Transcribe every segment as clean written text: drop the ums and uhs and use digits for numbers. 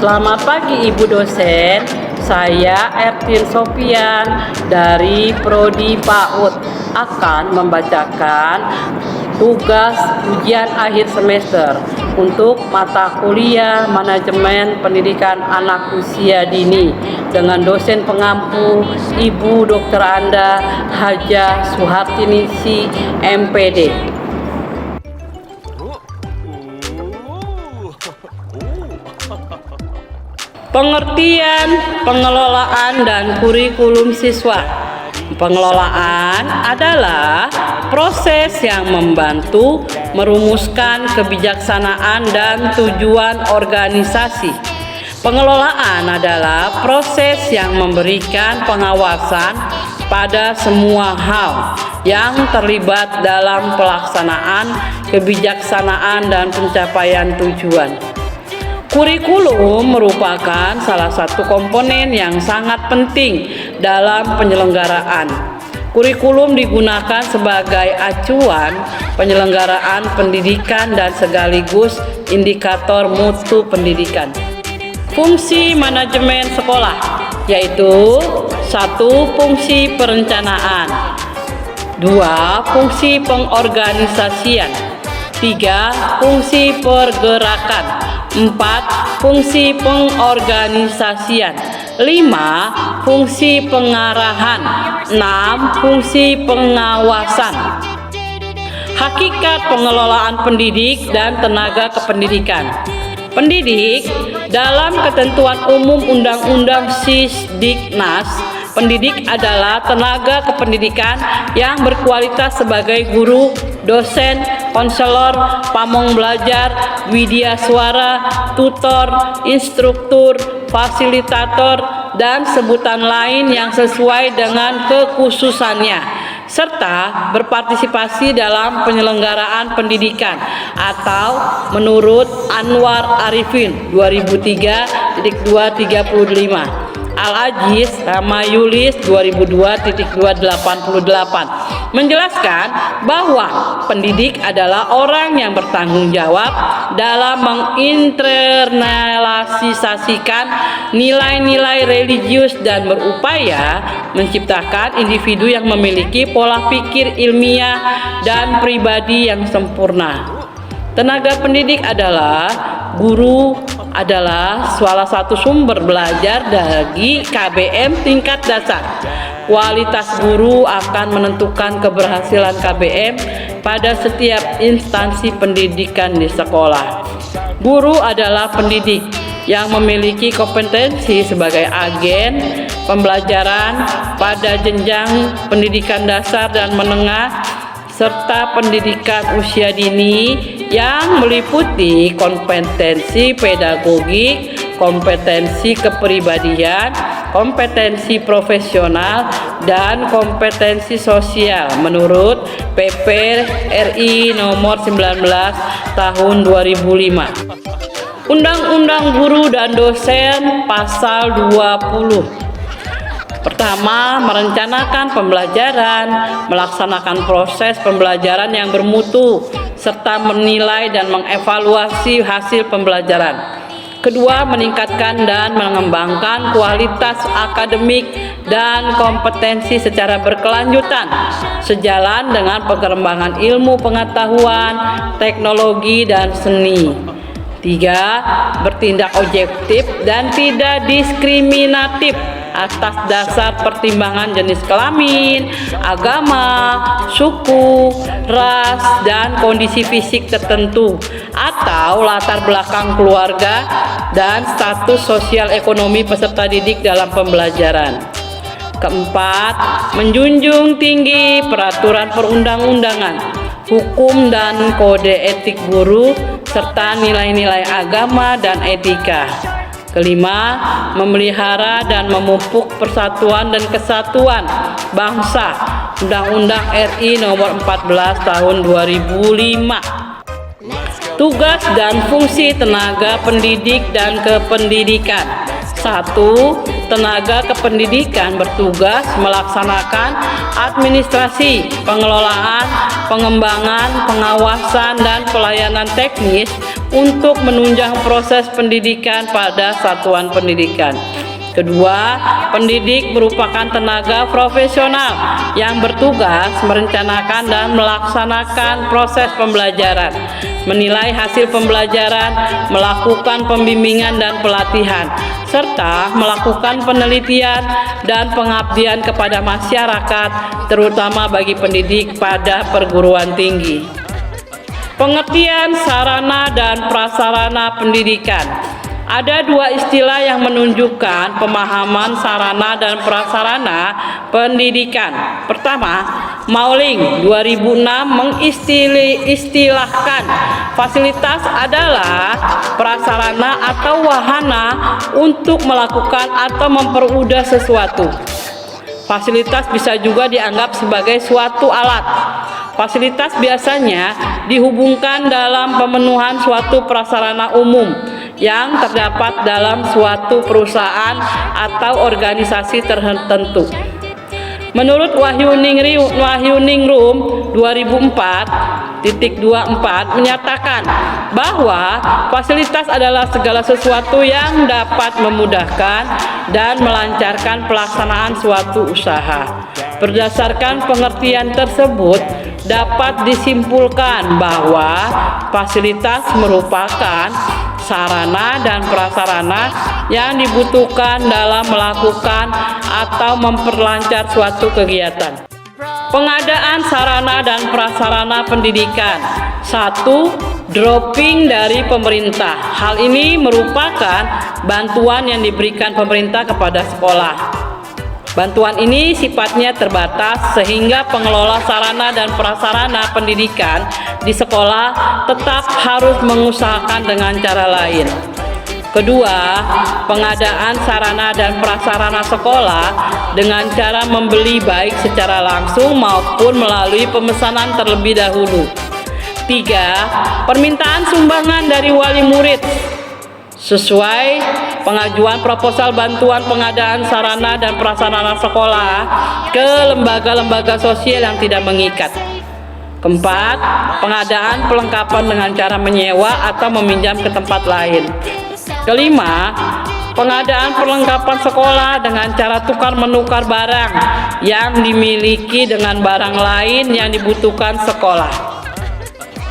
Selamat pagi Ibu dosen, saya Ertin Sofian dari Prodi PAUD akan membacakan tugas ujian akhir semester untuk mata kuliah Manajemen Pendidikan Anak Usia Dini dengan dosen pengampu Ibu Dr. Anda Hajah Suhartini Si MPD. Pengertian, pengelolaan, dan kurikulum siswa. Pengelolaan adalah proses yang membantu merumuskan kebijaksanaan dan tujuan organisasi. Pengelolaan adalah proses yang memberikan pengawasan pada semua hal yang terlibat dalam pelaksanaan kebijaksanaan dan pencapaian tujuan. Kurikulum merupakan salah satu komponen yang sangat penting dalam penyelenggaraan. Kurikulum digunakan sebagai acuan penyelenggaraan pendidikan dan sekaligus indikator mutu pendidikan. Fungsi manajemen sekolah yaitu 1. Fungsi perencanaan, 2. Fungsi pengorganisasian, 3. Fungsi pergerakan, 4. Fungsi pengorganisasian, 5. Fungsi pengarahan, 6. Fungsi pengawasan. Hakikat pengelolaan pendidik dan tenaga kependidikan. Pendidik dalam ketentuan umum Undang-Undang Sisdiknas, pendidik adalah tenaga kependidikan yang berkualitas sebagai guru, dosen, konselor, pamong belajar, widya suara, tutor, instruktur, fasilitator, dan sebutan lain yang sesuai dengan kekhususannya, serta berpartisipasi dalam penyelenggaraan pendidikan atau menurut Anwar Arifin 2003.235 Al-Ajiz Ramayulis 2002.288 menjelaskan bahwa pendidik adalah orang yang bertanggung jawab dalam menginternalisasikan nilai-nilai religius dan berupaya menciptakan individu yang memiliki pola pikir ilmiah dan pribadi yang sempurna. Tenaga pendidik adalah guru adalah salah satu sumber belajar bagi KBM tingkat dasar. Kualitas guru akan menentukan keberhasilan KBM pada setiap instansi pendidikan di sekolah. Guru adalah pendidik yang memiliki kompetensi sebagai agen pembelajaran pada jenjang pendidikan dasar dan menengah serta pendidikan usia dini yang meliputi kompetensi pedagogik, kompetensi kepribadian, kompetensi profesional, dan kompetensi sosial menurut PP RI nomor 19 tahun 2005. Undang-Undang Guru dan Dosen pasal 20. Pertama, merencanakan pembelajaran, melaksanakan proses pembelajaran yang bermutu, serta menilai dan mengevaluasi hasil pembelajaran. Kedua, meningkatkan dan mengembangkan kualitas akademik dan kompetensi secara berkelanjutan, sejalan dengan perkembangan ilmu pengetahuan, teknologi, dan seni. 3. Bertindak objektif dan tidak diskriminatif atas dasar pertimbangan jenis kelamin, agama, suku, ras, dan kondisi fisik tertentu atau latar belakang keluarga dan status sosial ekonomi peserta didik dalam pembelajaran. Keempat, menjunjung tinggi peraturan perundang-undangan, hukum dan kode etik guru, serta nilai-nilai agama dan etika. Kelima, memelihara dan memupuk persatuan dan kesatuan bangsa, Undang-Undang RI nomor 14 tahun 2005. Tugas dan fungsi tenaga pendidik dan kependidikan. 1. Tenaga kependidikan bertugas melaksanakan administrasi, pengelolaan, pengembangan, pengawasan, dan pelayanan teknis untuk menunjang proses pendidikan pada satuan pendidikan. Kedua, pendidik merupakan tenaga profesional yang bertugas merencanakan dan melaksanakan proses pembelajaran, menilai hasil pembelajaran, melakukan pembimbingan dan pelatihan, serta melakukan penelitian dan pengabdian kepada masyarakat, terutama bagi pendidik pada perguruan tinggi. Pengertian sarana dan prasarana pendidikan. Ada dua istilah yang menunjukkan pemahaman sarana dan prasarana pendidikan. Pertama, Mauling 2006 mengistilahkan fasilitas adalah prasarana atau wahana untuk melakukan atau mempermudah sesuatu. Fasilitas bisa juga dianggap sebagai suatu alat. Fasilitas biasanya dihubungkan dalam pemenuhan suatu prasarana umum yang terdapat dalam suatu perusahaan atau organisasi tertentu. Menurut Wahyuningrum 2004.24 menyatakan bahwa fasilitas adalah segala sesuatu yang dapat memudahkan dan melancarkan pelaksanaan suatu usaha. Berdasarkan pengertian tersebut, dapat disimpulkan bahwa fasilitas merupakan sarana dan prasarana yang dibutuhkan dalam melakukan atau memperlancar suatu kegiatan. Pengadaan sarana dan prasarana pendidikan. 1. Dropping dari pemerintah. Hal ini merupakan bantuan yang diberikan pemerintah kepada sekolah. Bantuan ini sifatnya terbatas sehingga pengelola sarana dan prasarana pendidikan di sekolah tetap harus mengusahakan dengan cara lain. Kedua, pengadaan sarana dan prasarana sekolah dengan cara membeli baik secara langsung maupun melalui pemesanan terlebih dahulu. 3. Permintaan sumbangan dari wali murid sesuai pengajuan proposal bantuan pengadaan sarana dan prasarana sekolah ke lembaga-lembaga sosial yang tidak mengikat. Keempat, pengadaan perlengkapan dengan cara menyewa atau meminjam ke tempat lain. Kelima, pengadaan perlengkapan sekolah dengan cara tukar-menukar barang yang dimiliki dengan barang lain yang dibutuhkan sekolah.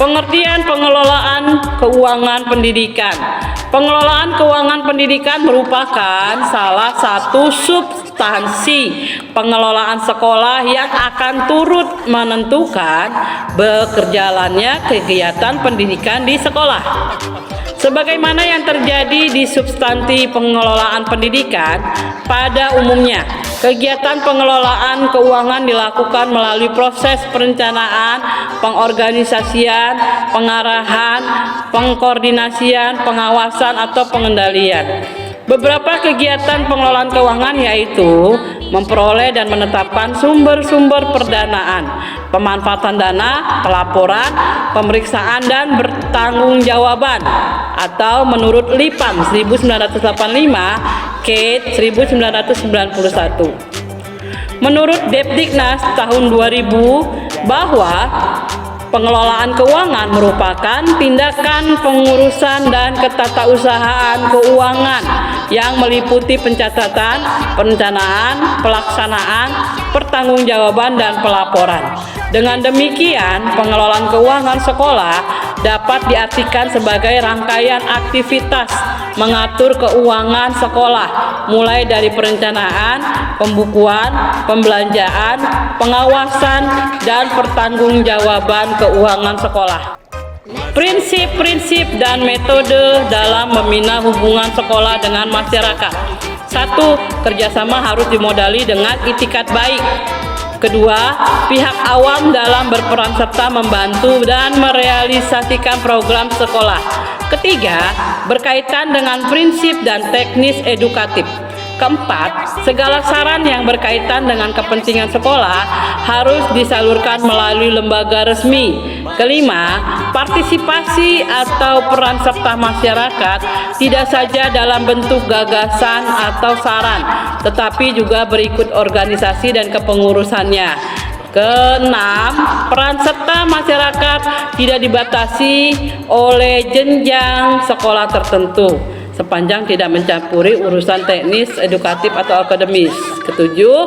Pengertian pengelolaan keuangan pendidikan. Pengelolaan keuangan pendidikan merupakan salah satu substansi pengelolaan sekolah yang akan turut menentukan berjalannya kegiatan pendidikan di sekolah. Sebagaimana yang terjadi di substansi pengelolaan pendidikan, pada umumnya kegiatan pengelolaan keuangan dilakukan melalui proses perencanaan, pengorganisasian, pengarahan, pengkoordinasian, pengawasan atau pengendalian. Beberapa kegiatan pengelolaan keuangan yaitu memperoleh dan menetapkan sumber-sumber perdanaan, pemanfaatan dana, pelaporan, pemeriksaan dan bertanggungjawaban atau menurut LIPAM 1985 Kate 1991. Menurut Depdiknas tahun 2000 bahwa pengelolaan keuangan merupakan tindakan pengurusan dan ketatausahaan keuangan yang meliputi pencatatan, perencanaan, pelaksanaan, pertanggungjawaban, dan pelaporan. Dengan demikian, pengelolaan keuangan sekolah dapat diartikan sebagai rangkaian aktivitas mengatur keuangan sekolah, mulai dari perencanaan, pembukuan, pembelanjaan, pengawasan, dan pertanggungjawaban keuangan sekolah. Prinsip-prinsip dan metode dalam membina hubungan sekolah dengan masyarakat. 1. Kerjasama harus dimodali dengan itikat baik. Kedua, pihak awam dalam berperan serta membantu dan merealisasikan program sekolah. Ketiga, berkaitan dengan prinsip dan teknis edukatif. Keempat, segala saran yang berkaitan dengan kepentingan sekolah harus disalurkan melalui lembaga resmi. Kelima, partisipasi atau peran serta masyarakat tidak saja dalam bentuk gagasan atau saran, tetapi juga berikut organisasi dan kepengurusannya. Keenam, peran serta mana masyarakat tidak dibatasi oleh jenjang sekolah tertentu, sepanjang tidak mencampuri urusan teknis, edukatif, atau akademis. Ketujuh,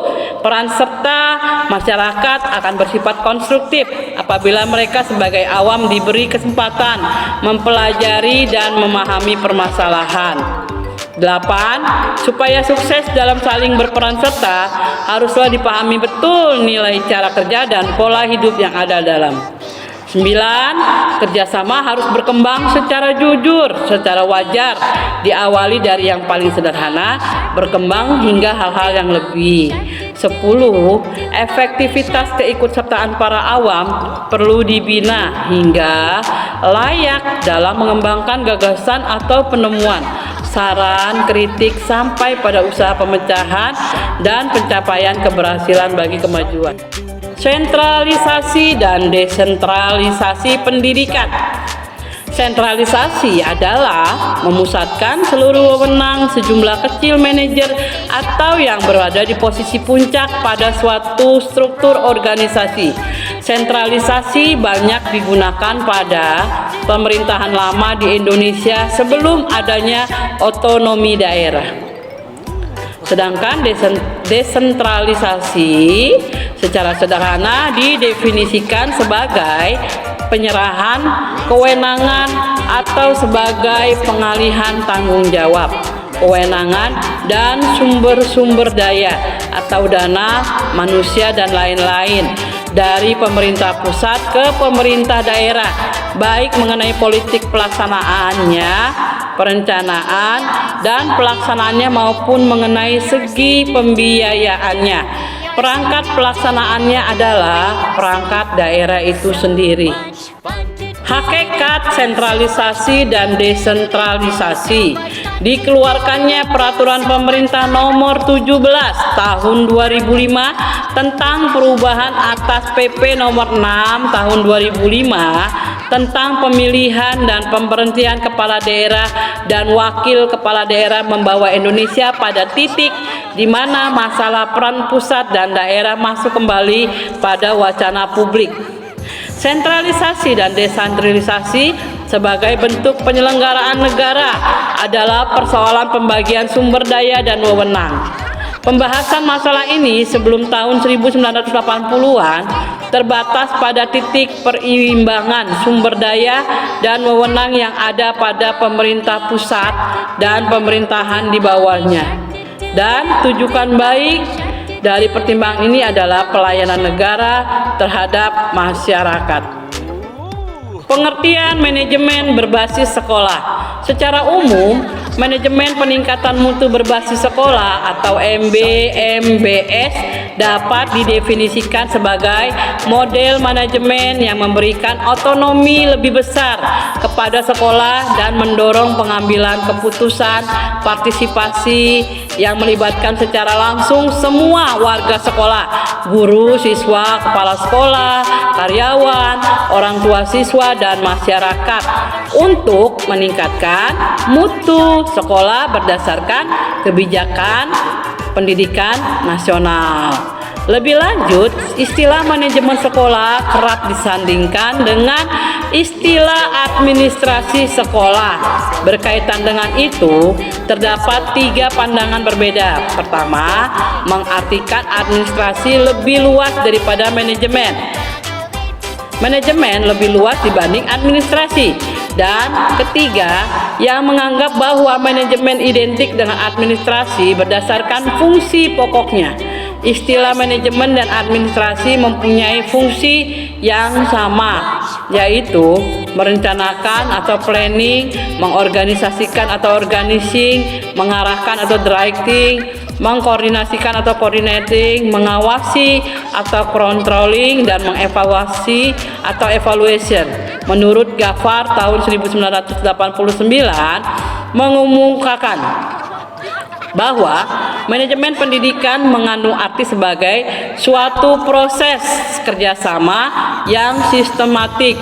peran serta masyarakat akan bersifat konstruktif apabila mereka sebagai awam diberi kesempatan mempelajari dan memahami permasalahan. 8. Supaya sukses dalam saling berperan serta, haruslah dipahami betul nilai cara kerja dan pola hidup yang ada dalam. 9. Kerjasama harus berkembang secara jujur, secara wajar, diawali dari yang paling sederhana, berkembang hingga hal-hal yang lebih. 10. Efektivitas keikutsertaan para awam perlu dibina hingga layak dalam mengembangkan gagasan atau penemuan, saran, kritik, sampai pada usaha pemecahan dan pencapaian keberhasilan bagi kemajuan. Sentralisasi dan desentralisasi pendidikan. Sentralisasi adalah memusatkan seluruh wewenang sejumlah kecil manajer atau yang berada di posisi puncak pada suatu struktur organisasi. Sentralisasi banyak digunakan pada pemerintahan lama di Indonesia sebelum adanya otonomi daerah. Sedangkan desentralisasi secara sederhana didefinisikan sebagai penyerahan kewenangan atau sebagai pengalihan tanggung jawab, kewenangan, dan sumber-sumber daya atau dana, manusia, dan lain-lain dari pemerintah pusat ke pemerintah daerah, baik mengenai politik pelaksanaannya, perencanaan, dan pelaksanaannya maupun mengenai segi pembiayaannya. Perangkat pelaksanaannya adalah perangkat daerah itu sendiri. Hakikat sentralisasi dan desentralisasi dikeluarkannya Peraturan Pemerintah Nomor 17 Tahun 2005 tentang perubahan atas PP Nomor 6 Tahun 2005 tentang pemilihan dan pemberhentian kepala daerah dan wakil kepala daerah membawa Indonesia pada titik di mana masalah peran pusat dan daerah masuk kembali pada wacana publik. Sentralisasi dan desentralisasi sebagai bentuk penyelenggaraan negara adalah persoalan pembagian sumber daya dan wewenang. Pembahasan masalah ini sebelum tahun 1980-an terbatas pada titik perimbangan sumber daya dan wewenang yang ada pada pemerintah pusat dan pemerintahan di bawahnya. Dan tujuan baik dari pertimbangan ini adalah pelayanan negara terhadap masyarakat. Pengertian manajemen berbasis sekolah. Secara umum, manajemen peningkatan mutu berbasis sekolah atau MBMBS dapat didefinisikan sebagai model manajemen yang memberikan otonomi lebih besar kepada sekolah dan mendorong pengambilan keputusan partisipasi yang melibatkan secara langsung semua warga sekolah, guru, siswa, kepala sekolah, karyawan, orang tua siswa, dan masyarakat untuk meningkatkan mutu sekolah berdasarkan kebijakan pendidikan nasional. Lebih lanjut, istilah manajemen sekolah kerap disandingkan dengan istilah administrasi sekolah. Berkaitan dengan itu, terdapat 3 pandangan berbeda. Pertama, mengartikan administrasi lebih luas daripada manajemen. Manajemen lebih luas dibanding administrasi. Dan ketiga, yang menganggap bahwa manajemen identik dengan administrasi berdasarkan fungsi pokoknya. Istilah manajemen dan administrasi mempunyai fungsi yang sama, yaitu merencanakan atau planning, mengorganisasikan atau organizing, mengarahkan atau directing, mengkoordinasikan atau coordinating, mengawasi atau controlling, dan mengevaluasi atau evaluation. Menurut Gafar tahun 1989 mengumumkan bahwa manajemen pendidikan mengandung arti sebagai suatu proses kerjasama yang sistematik,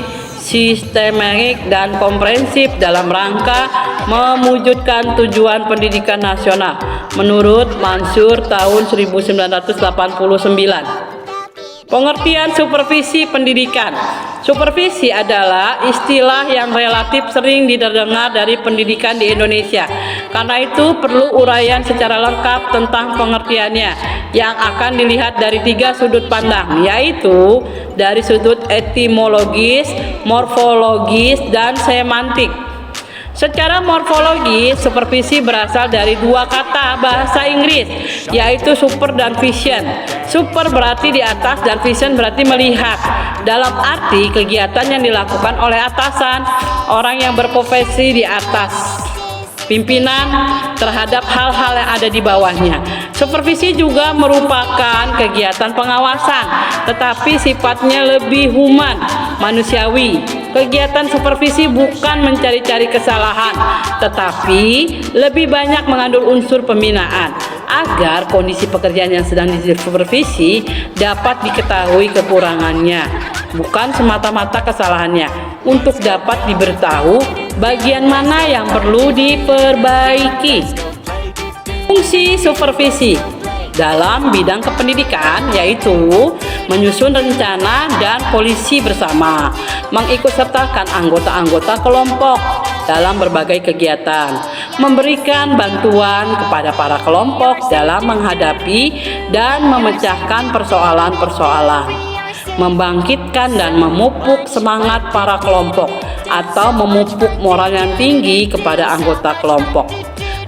dan komprehensif dalam rangka mewujudkan tujuan pendidikan nasional menurut Mansur tahun 1989. Pengertian supervisi pendidikan. Supervisi adalah istilah yang relatif sering didengar dari pendidikan di Indonesia. Karena itu perlu uraian secara lengkap tentang pengertiannya yang akan dilihat dari 3 sudut pandang, yaitu dari sudut etimologis, morfologis, dan semantik. Secara morfologi, supervisi berasal dari 2 kata bahasa Inggris, yaitu super dan vision. Super berarti di atas dan vision berarti melihat. Dalam arti kegiatan yang dilakukan oleh atasan, orang yang berprofesi di atas pimpinan terhadap hal-hal yang ada di bawahnya. Supervisi juga merupakan kegiatan pengawasan, tetapi sifatnya lebih human, manusiawi. Kegiatan supervisi bukan mencari-cari kesalahan, tetapi lebih banyak mengandung unsur pembinaan agar kondisi pekerjaan yang sedang disupervisi dapat diketahui kekurangannya, bukan semata-mata kesalahannya, untuk dapat diberitahu bagian mana yang perlu diperbaiki. Fungsi supervisi dalam bidang kependidikan yaitu menyusun rencana dan polisi bersama, mengikutsertakan anggota-anggota kelompok dalam berbagai kegiatan, memberikan bantuan kepada para kelompok dalam menghadapi dan memecahkan persoalan-persoalan, membangkitkan dan memupuk semangat para kelompok atau memupuk moral yang tinggi kepada anggota kelompok,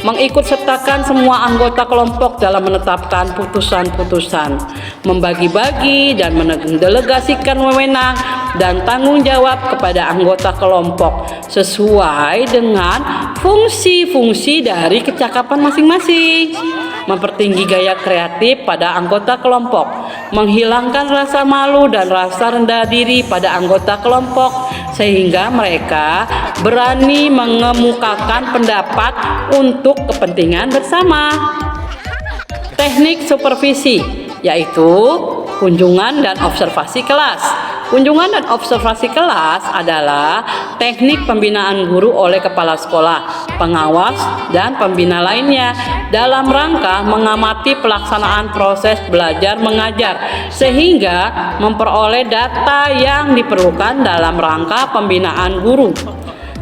mengikutsertakan semua anggota kelompok dalam menetapkan putusan-putusan, membagi-bagi dan mendelegasikan wewenang dan tanggung jawab kepada anggota kelompok sesuai dengan fungsi-fungsi dari kecakapan masing-masing, mempertinggi gaya kreatif pada anggota kelompok, menghilangkan rasa malu dan rasa rendah diri pada anggota kelompok sehingga mereka berani mengemukakan pendapat untuk kepentingan bersama. Teknik supervisi yaitu kunjungan dan observasi kelas. Kunjungan dan observasi kelas adalah teknik pembinaan guru oleh kepala sekolah, pengawas, dan pembina lainnya dalam rangka mengamati pelaksanaan proses belajar mengajar sehingga memperoleh data yang diperlukan dalam rangka pembinaan guru.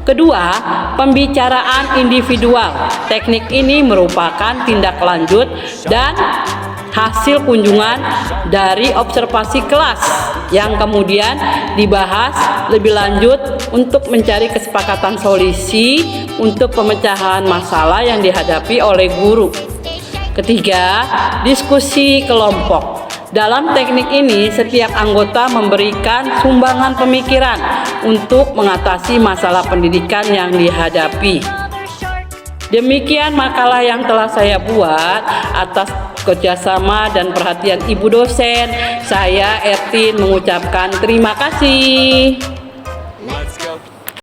Kedua, pembicaraan individual. Teknik ini merupakan tindak lanjut dan hasil kunjungan dari observasi kelas yang kemudian dibahas lebih lanjut untuk mencari kesepakatan solusi untuk pemecahan masalah yang dihadapi oleh guru. Ketiga, diskusi kelompok. Dalam teknik ini, setiap anggota memberikan sumbangan pemikiran untuk mengatasi masalah pendidikan yang dihadapi. Demikian makalah yang telah saya buat atas kerjasama dan perhatian Ibu dosen. Saya Ertin mengucapkan terima kasih.